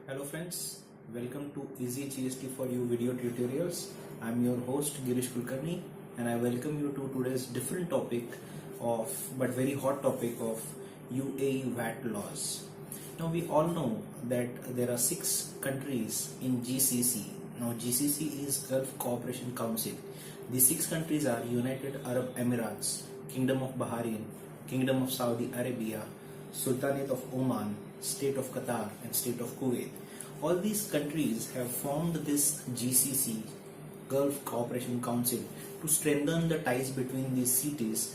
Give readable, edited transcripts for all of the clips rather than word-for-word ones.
Hello friends, welcome to Easy GST for You video tutorials. I'm your host Girish Kulkarni and I welcome you to today's different topic but very hot topic of UAE VAT laws. Now we all know that there are 6 countries in GCC. Now GCC is Gulf Cooperation Council. These 6 countries are United Arab Emirates, Kingdom of Bahrain, Kingdom of Saudi Arabia, Sultanate of Oman, State of Qatar and State of Kuwait. All these countries have formed this GCC, Gulf Cooperation Council, to strengthen the ties between the states,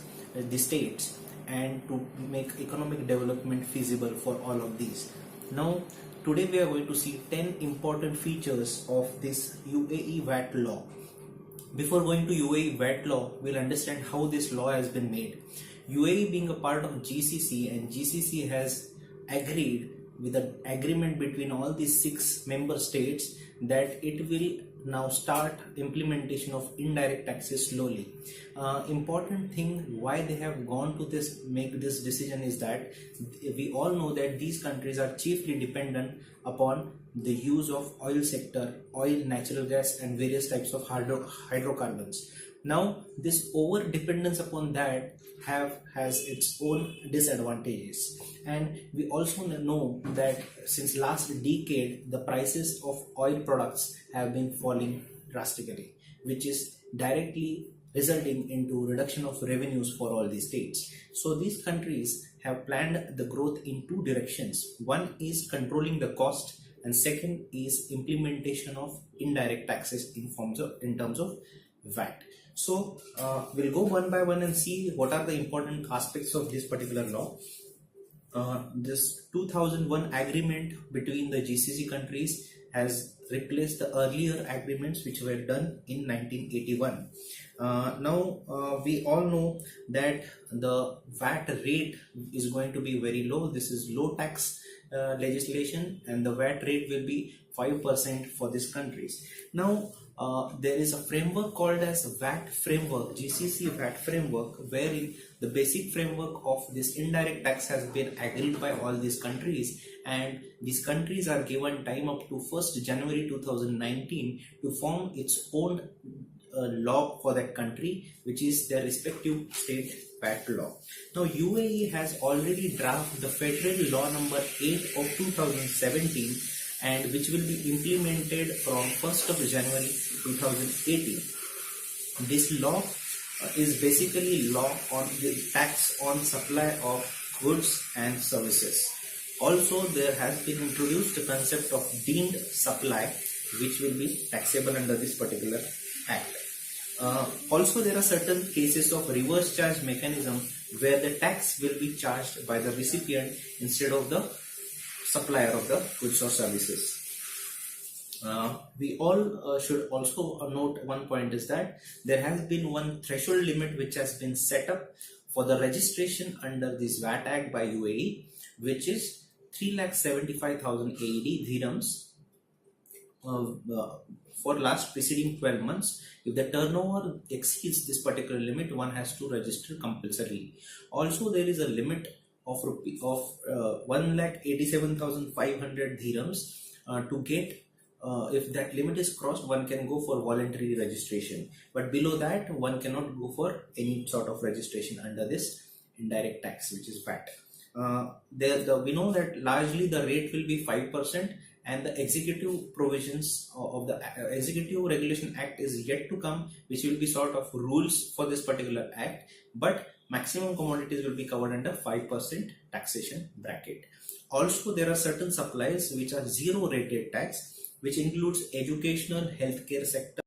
and to make economic development feasible for all of these. Now, today we are going to see 10 important features of this UAE VAT law. Before going to UAE VAT law, we'll understand how this law has been made. UAE being a part of GCC, and GCC has agreed with an agreement between all these 6 member states that it will now start implementation of indirect taxes slowly. Important thing why they have gone to make this decision is that we all know that these countries are chiefly dependent upon the use of oil sector, oil, natural gas and various types of hydrocarbons. Now this over dependence upon that has its own disadvantages, and we also know that since last decade the prices of oil products have been falling drastically, which is directly resulting into reduction of revenues for all these states. So these countries have planned the growth in 2 directions. One is controlling the cost and second is implementation of indirect taxes in terms of VAT. So we'll go one by one and see what are the important aspects of this particular law. This 2001 agreement between the GCC countries has replaced the earlier agreements which were done in 1981. Now we all know that the VAT rate is going to be very low. This is low tax legislation, and the VAT rate will be 5% for these countries. Now there is a framework called as VAT framework, GCC VAT framework, wherein the basic framework of this indirect tax has been agreed by all these countries, and these countries are given time up to 1st January 2019 to form its own law for that country, which is their respective state VAT law. Now UAE has already drafted the Federal Law number 8 of 2017, and which will be implemented from 1st of January 2018. This law is basically law on the tax on supply of goods and services. Also, there has been introduced the concept of deemed supply, which will be taxable under this particular act. Also, there are certain cases of reverse charge mechanism where the tax will be charged by the recipient instead of the supplier of the goods or services. We all should also note one point is that there has been one threshold limit which has been set up for the registration under this VAT Act by UAE, which is 3,75,000 AED dirhams for last preceding 12 months. If the turnover exceeds this particular limit, one has to register compulsorily. Also, there is a limit of 1,87,500 dirhams to get. If that limit is crossed, one can go for voluntary registration, but below that one cannot go for any sort of registration under this indirect tax, which is VAT. We know that largely the rate will be 5%, and the executive provisions of the Executive Regulation Act is yet to come, which will be sort of rules for this particular act, but maximum commodities will be covered under 5% taxation bracket. Also, there are certain supplies which are zero rated tax, which includes educational, healthcare sector,